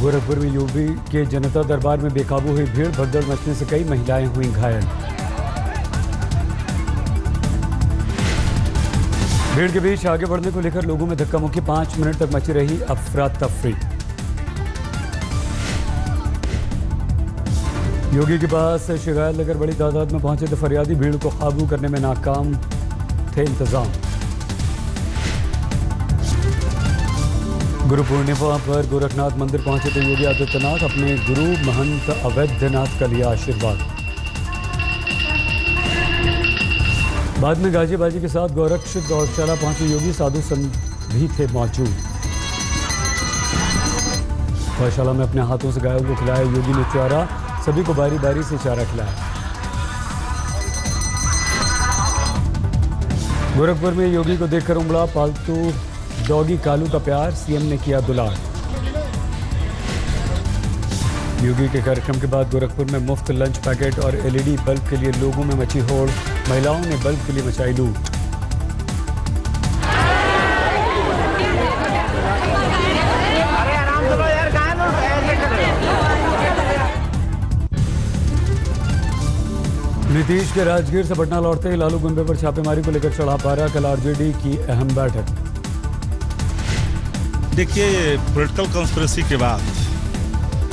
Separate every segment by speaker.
Speaker 1: गोरखपुर में यूपी के जनता दरबार में बेकाबू हुई भीड़, भगदड़ मचने से कई महिलाएं हुई घायल। भीड़ के बीच आगे बढ़ने को लेकर लोगों में धक्का मुक्की, 5 मिनट तक मची रही अफरा तफरी। योगी के पास शिकायत लेकर बड़ी तादाद में पहुंचे तो फरियादी, भीड़ को काबू करने में नाकाम थे इंतजाम। गुरु पूर्णिमा पर गोरखनाथ मंदिर पहुंचे तो योगी आदित्यनाथ, अपने गुरु महंत अवैधनाथ का लिया आशीर्वाद। बाद में गाजी बाजी के साथ गोरक्ष गौशाला पहुंचे योगी, साधु संत भी थे मौजूद। गौशाला में अपने हाथों से गायों को खिलाया योगी ने चारा, सभी को बारी बारी से चारा खिलाया। गोरखपुर में योगी को देखकर उमड़ा पालतू डॉगी कालू का प्यार, सीएम ने किया दुलार। योगी के कार्यक्रम के बाद गोरखपुर में मुफ्त लंच पैकेट और एलईडी बल्ब के लिए लोगों में मची होड़, महिलाओं ने बल्ब के लिए मचाई लूट। नीतीश के राजगीर से पटना लौटते ही लालू गुंबे पर छापेमारी को लेकर चढ़ा पारा, कल आरजेडी की अहम बैठक।
Speaker 2: देखिए, पॉलिटिकल कॉन्स्पिरेसी के बाद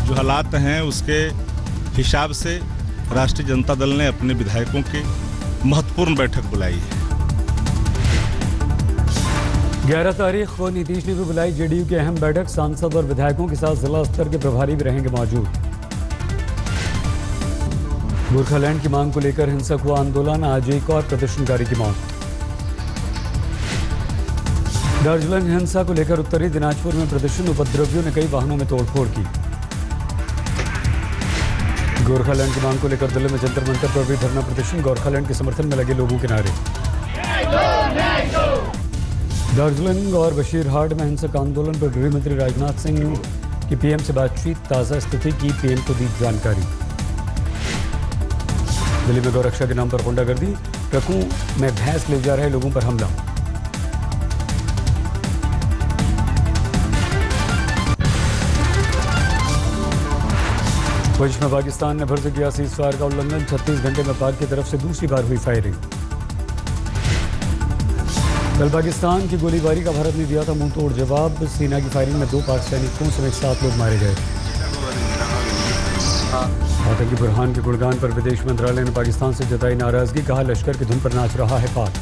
Speaker 2: जो हालात हैं उसके हिसाब से राष्ट्रीय जनता दल ने अपने विधायकों की महत्वपूर्ण बैठक बुलाई है।
Speaker 1: 11 तारीख को नीतीश ने भी बुलाई जेडीयू की अहम बैठक, सांसद और विधायकों के साथ जिला स्तर के प्रभारी भी रहेंगे मौजूद। गोरखालैंड की मांग को लेकर हिंसक हुआ आंदोलन, आज एक और प्रदर्शनकारी की मौत। दार्जिलिंग हिंसा को लेकर उत्तरी दिनाजपुर में प्रदर्शन, उपद्रवियों ने कई वाहनों में तोड़फोड़ की। गोरखालैंड की मांग को लेकर दिल्ली में जंतर मंतर पर भी धरना प्रदर्शन, गोरखालैंड के समर्थन में लगे लोगों के नारे। दार्जिलिंग और बशीरहाट में हिंसक आंदोलन पर गृह मंत्री राजनाथ सिंह की पीएम से बातचीत, ताज़ा स्थिति की पीएम को दी जानकारी। दिल्ली में गौरक्षा के नाम पर गुंडागर्दी, ट्रकों में भैंस ले जा रहे लोगों पर हमला। पुंछ में पाकिस्तान ने फिर से किया सीज़फायर का उल्लंघन, 36 घंटे में पाक की तरफ से दूसरी बार हुई फायरिंग। कल पाकिस्तान की गोलीबारी का भारत ने दिया था मुंह तोड़ जवाब, सेना की फायरिंग में 2 पाक सैनिकों समेत 7 लोग मारे गए। आतंकी बुरहान के गुणगान पर विदेश मंत्रालय ने पाकिस्तान से जताई नाराजगी, कहा लश्कर की धुन पर नाच रहा है पाक।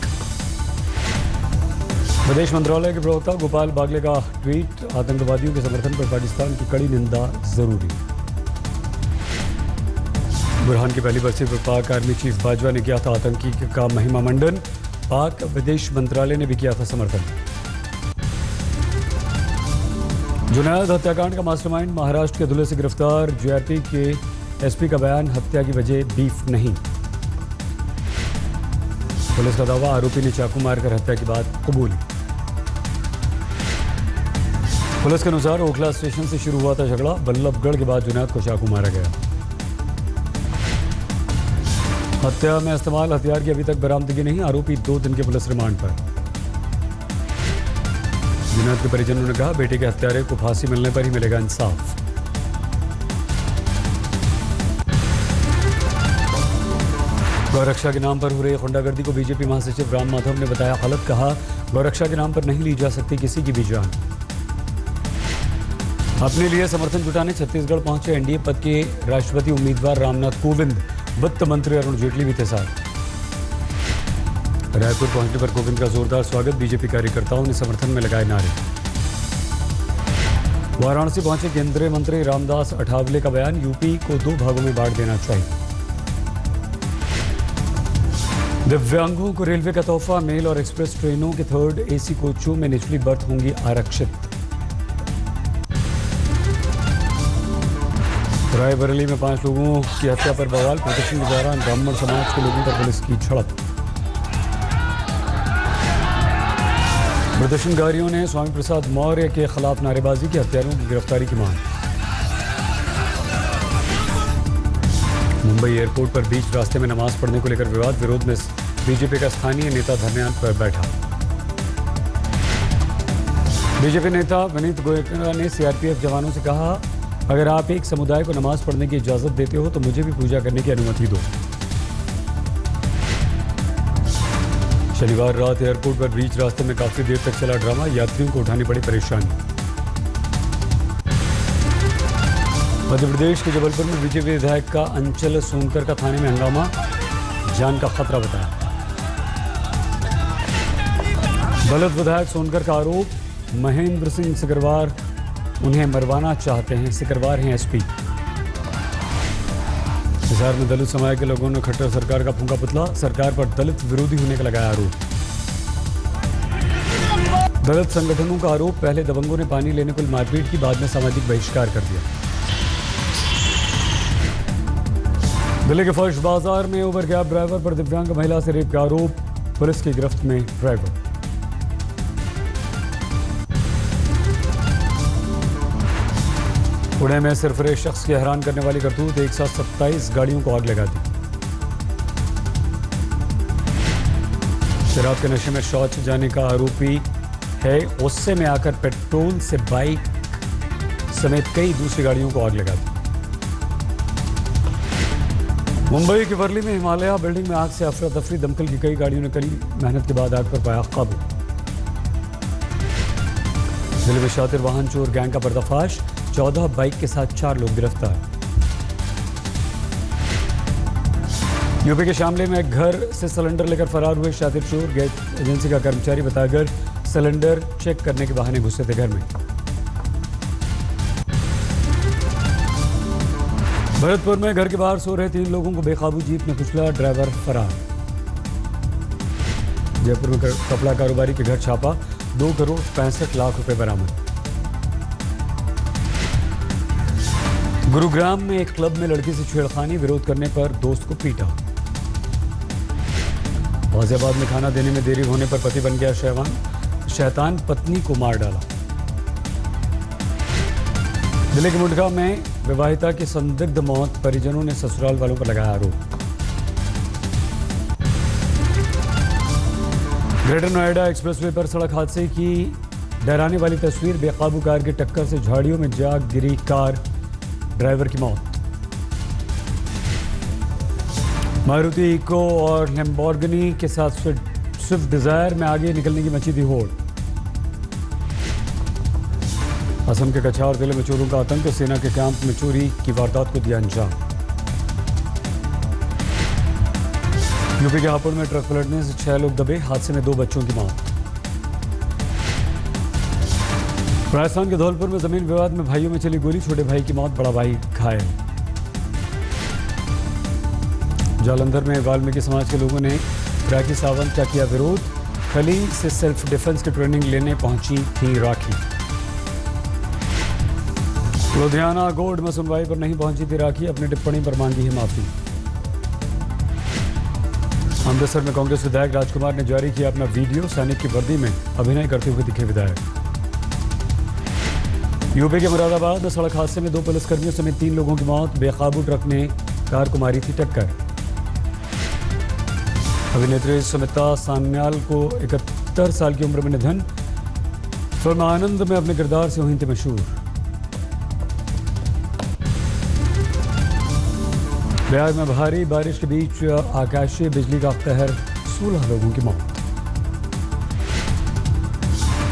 Speaker 1: विदेश मंत्रालय के प्रवक्ता गोपाल बागले का ट्वीट, आतंकवादियों के समर्थन पर पाकिस्तान की कड़ी निंदा जरूरी। बुरहान की पहली बरसी पर पाक आर्मी चीफ बाजवा ने किया था आतंकी का महिमा मंडन, पाक विदेश मंत्रालय ने भी किया था समर्थन। जुनैद हत्याकांड का मास्टरमाइंड महाराष्ट्र के धुले से गिरफ्तार, जीआरपी के एसपी का बयान, हत्या की वजह बीफ नहीं। पुलिस का दावा, आरोपी ने चाकू मारकर हत्या की बात कबूली। पुलिस के अनुसार ओखला स्टेशन से शुरू हुआ था झगड़ा, बल्लभगढ़ के बाद जुनैद को चाकू मारा गया। हत्या में इस्तेमाल हथियार की अभी तक बरामदगी नहीं, आरोपी 2 दिन के पुलिस रिमांड पर। जुनैद के परिजनों ने कहा बेटे के हत्यारे को फांसी मिलने पर ही मिलेगा इंसाफ। गौरक्षा के नाम पर हो रही गुंडागर्दी को बीजेपी महासचिव राम माधव ने बताया गलत, कहा गौरक्षा के नाम पर नहीं ली जा सकती किसी की भी जान। अपने लिए समर्थन जुटाने छत्तीसगढ़ पहुंचे एनडीए पद के राष्ट्रपति उम्मीदवार रामनाथ कोविंद, वित्त मंत्री अरुण जेटली भी थे साथ। रायपुर पहुंचने पर कोविंद का जोरदार स्वागत, बीजेपी कार्यकर्ताओं ने समर्थन में लगाए नारे। वाराणसी पहुंचे केंद्रीय मंत्री रामदास अठावले का बयान, यूपी को 2 भागों में बांट देना चाहिए। दिव्यांगों को रेलवे का तोहफा, मेल और एक्सप्रेस ट्रेनों के 3rd एसी कोचों में निचली बर्थ होंगी आरक्षित। रायबरेली में 5 लोगों की हत्या पर बवाल, प्रदर्शन के दौरान ब्राह्मण समाज के लोगों पर पुलिस की झड़प। प्रदर्शनकारियों ने स्वामी प्रसाद मौर्य के खिलाफ नारेबाजी की, हत्यारों की गिरफ्तारी की मांग। मुंबई एयरपोर्ट पर बीच रास्ते में नमाज पढ़ने को लेकर विवाद, विरोध में बीजेपी का स्थानीय नेता धरने पर बैठा। बीजेपी नेता विनीत गोयनका ने सीआरपीएफ जवानों से कहा अगर आप एक समुदाय को नमाज पढ़ने की इजाज़त देते हो तो मुझे भी पूजा करने की अनुमति दो। शनिवार रात एयरपोर्ट पर बीच रास्ते में काफी देर तक चला ड्रामा, यात्रियों को उठानी पड़ी परेशानी। मध्य प्रदेश के जबलपुर में बीजेपी विधायक का अंचल सोनकर का थाने में हंगामा, जान का खतरा बताया। दलित विधायक सोनकर का आरोप, महेंद्र सिंह सिकरवार उन्हें मरवाना चाहते हैं। सिकरवार हैं एसपी। हिसार में दलित समाज के लोगों ने खट्टर सरकार का फूंका पुतला, सरकार पर दलित विरोधी होने का लगाया आरोप। दलित संगठनों का आरोप, पहले दबंगों ने पानी लेने को मारपीट की, बाद में सामाजिक बहिष्कार कर दिया। दिल्ली के फर्श बाजार में ओवर कैब ड्राइवर पर दिव्यांग महिला से रेप का आरोप, पुलिस की गिरफ्त में ड्राइवर। पुणे में सरफरेज शख्स की हैरान करने वाली करतूत, 127 गाड़ियों को आग लगा दी। शराब के नशे में शौच जाने का आरोपी है, गुस्से में आकर पेट्रोल से बाइक समेत कई दूसरी गाड़ियों को आग लगा दी। मुंबई के वर्ली में हिमालय बिल्डिंग में आग से अफरा तफरी, दमकल की कई गाड़ियों ने कड़ी मेहनत के बाद आग पर पाया काबू। जिले में शातिर वाहन चोर गैंग का पर्दाफाश, 14 बाइक के साथ 4 लोग गिरफ्तार। यूपी के शामली में घर से सिलेंडर लेकर फरार हुए शातिर चोर, गैस एजेंसी का कर्मचारी बताकर सिलेंडर चेक करने के बहाने घुसे थे घर में। भरतपुर में घर के बाहर सो रहे 3 लोगों को बेकाबू जीप ने कुचला, ड्राइवर फरार। जयपुर में कपड़ा कारोबारी के घर छापा, 2 करोड़ 65 लाख रुपए बरामद। गुरुग्राम में एक क्लब में लड़की से छेड़खानी, विरोध करने पर दोस्त को पीटा। गाजियाबाद में खाना देने में देरी होने पर पति बन गया शैतान, पत्नी को मार डाला। दिल्ली के मुंडका में विवाहिता की संदिग्ध मौत, परिजनों ने ससुराल वालों पर लगाया आरोप। ग्रेटर नोएडा एक्सप्रेसवे पर सड़क हादसे की डराने वाली तस्वीर, बेकाबू कार की टक्कर से झाड़ियों में जा गिरी कार, ड्राइवर की मौत। मारुति इको और लैम्बोर्गिनी के साथ स्विफ्ट डिजायर में आगे निकलने की मची थी होड़। असम के कछार जिले में चोरों का आतंक, सेना के कैंप में चोरी की वारदात को दिया अंजाम। यूपी के हापुड़ में ट्रक पलटने से 6 लोग दबे, हादसे में 2 बच्चों की मौत। राजस्थान के धौलपुर में जमीन विवाद में भाइयों में चली गोली, छोटे भाई की मौत, बड़ा भाई घायल। जालंधर में वाल्मीकि समाज के लोगों ने राखी सावंत का किया विरोध, खली से सेल्फ डिफेंस की ट्रेनिंग लेने पहुंची थी राखी। लुधियाना गोल्ड में सुनवाई पर नहीं पहुंची थी राखी, अपनी टिप्पणी पर मांगी है माफी। अमृतसर में कांग्रेस विधायक राजकुमार ने जारी किया अपना वीडियो, सैनिक की वर्दी में अभिनय करते हुए दिखे विधायक। यूपी के मुरादाबाद में सड़क हादसे में 2 पुलिसकर्मियों समेत 3 लोगों की मौत, बेकाबू ट्रक ने कार को मारी थी टक्कर। अभिनेत्री सुमिता सान्याल को 71 साल की उम्र में निधन, फिल्म आनंद में अपने किरदार से हुई थी मशहूर। बिहार में भारी बारिश के बीच आकाशीय बिजली का कहर, 16 लोगों की मौत।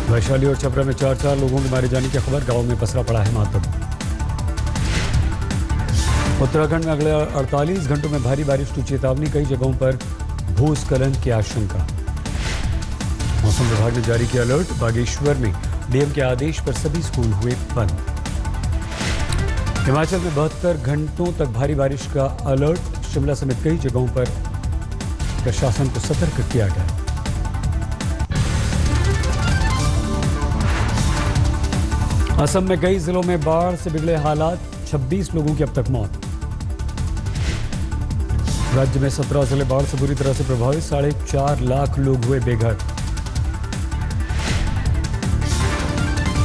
Speaker 1: वैशाली और छपरा में 4 लोगों के मारे जाने की खबर, गांव में पसरा पड़ा है मातम। उत्तराखंड में अगले 48 घंटों में भारी बारिश की चेतावनी, कई जगहों पर भूस्खलन की आशंका। मौसम विभाग ने जारी किया अलर्ट, बागेश्वर में डीएम के आदेश पर सभी स्कूल हुए बंद। हिमाचल में 72 घंटों तक भारी बारिश का अलर्ट, शिमला समेत कई जगहों पर प्रशासन को सतर्क किया गया। असम में कई जिलों में बाढ़ से बिगड़े हालात, 26 लोगों की अब तक मौत। राज्य में 17 जिले बाढ़ से बुरी तरह से प्रभावित, 4.5 लाख लोग हुए बेघर।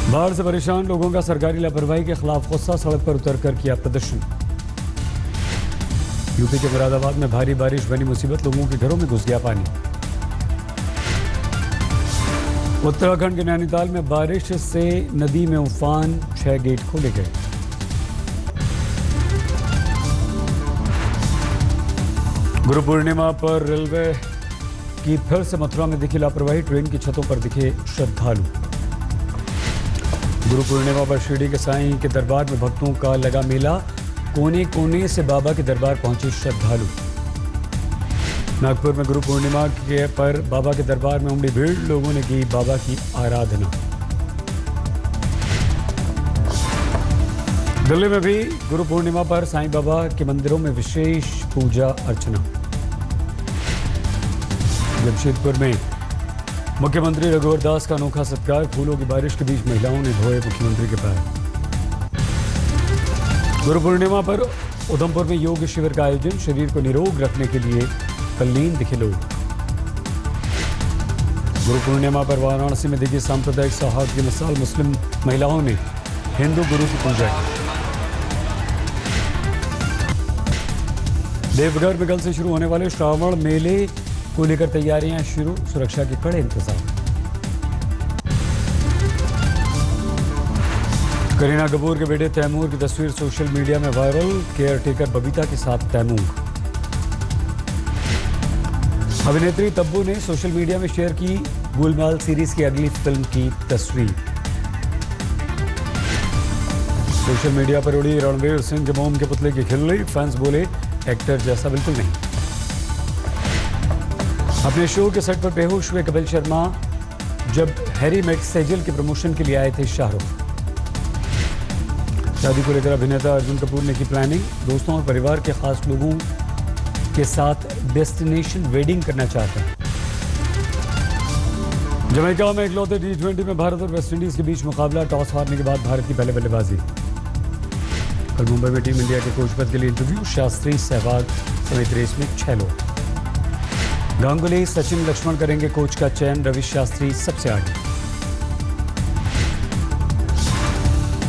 Speaker 1: बाढ़ से परेशान लोगों का सरकारी लापरवाही के खिलाफ गुस्सा, सड़क पर उतरकर किया प्रदर्शन। यूपी के मुरादाबाद में भारी बारिश बनी मुसीबत, लोगों के घरों में घुस गया पानी। उत्तराखंड के नैनीताल में बारिश से नदी में उफान, 6 गेट खोले गए। गुरु पूर्णिमा पर रेलवे की फिर से मथुरा में दिखी लापरवाही, ट्रेन की छतों पर दिखे श्रद्धालु। गुरु पूर्णिमा पर शिरडी के साईं के दरबार में भक्तों का लगा मेला, कोने कोने से बाबा के दरबार पहुंचे श्रद्धालु। नागपुर में गुरु पूर्णिमा के पर बाबा के दरबार में उमड़ी भीड़, लोगों ने की बाबा की आराधना। दिल्ली में भी गुरु पूर्णिमा पर साईं बाबा के मंदिरों में विशेष पूजा अर्चना। जमशेदपुर में मुख्यमंत्री रघुवर दास का अनोखा सत्कार, फूलों की बारिश के बीच महिलाओं ने धोए मुख्यमंत्री के पैर। गुरु पूर्णिमा पर उधमपुर में योग शिविर का आयोजन, शरीर को निरोग रखने के लिए तल्लीन दिखे लोग। गुरु पूर्णिमा पर वाराणसी में दिखी सांप्रदायिक सौहार्द की मिसाल, मुस्लिम महिलाओं ने हिंदू गुरु की पूजा की। देवघर में कल से शुरू होने वाले श्रावण मेले को लेकर तैयारियां शुरू, सुरक्षा के कड़े इंतजाम। करीना कपूर के बेटे तैमूर की तस्वीर सोशल मीडिया में वायरल, केयर टेकर बबीता के साथ तैमूर। अभिनेत्री तब्बू ने सोशल मीडिया में शेयर की गुलमाल सीरीज की अगली फिल्म की तस्वीर। सोशल मीडिया पर उड़ी रणवीर सिंह के मोम के पुतले की खिल्ली, फैंस बोले एक्टर जैसा बिल्कुल नहीं। अपने शो के सेट पर बेहोश हुए कपिल शर्मा जब हैरी मेट सेजल के प्रमोशन के लिए आए थे शाहरुख। शादी को लेकर अभिनेता अर्जुन कपूर ने की प्लानिंग, दोस्तों और परिवार के खास लोगों के साथ डेस्टिनेशन वेडिंग करना चाहते हैं। जमैका में इकलौते T20 में भारत और वेस्टइंडीज के बीच मुकाबला, टॉस हारने के बाद भारत की पहले बल्लेबाजी। कल मुंबई में टीम इंडिया के कोच पद के लिए इंटरव्यू, शास्त्री, सहवाग समेत रेस में 6 लोग। गांगुली, सचिन, लक्ष्मण करेंगे कोच का चयन, रवि शास्त्री सबसे आगे।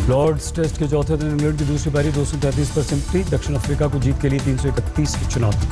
Speaker 1: लॉर्ड्स टेस्ट के चौथे दिन इंग्लैंड की दूसरी पारी 233 पर सिमटी, दक्षिण अफ्रीका को जीत के लिए 331 की चुनौती।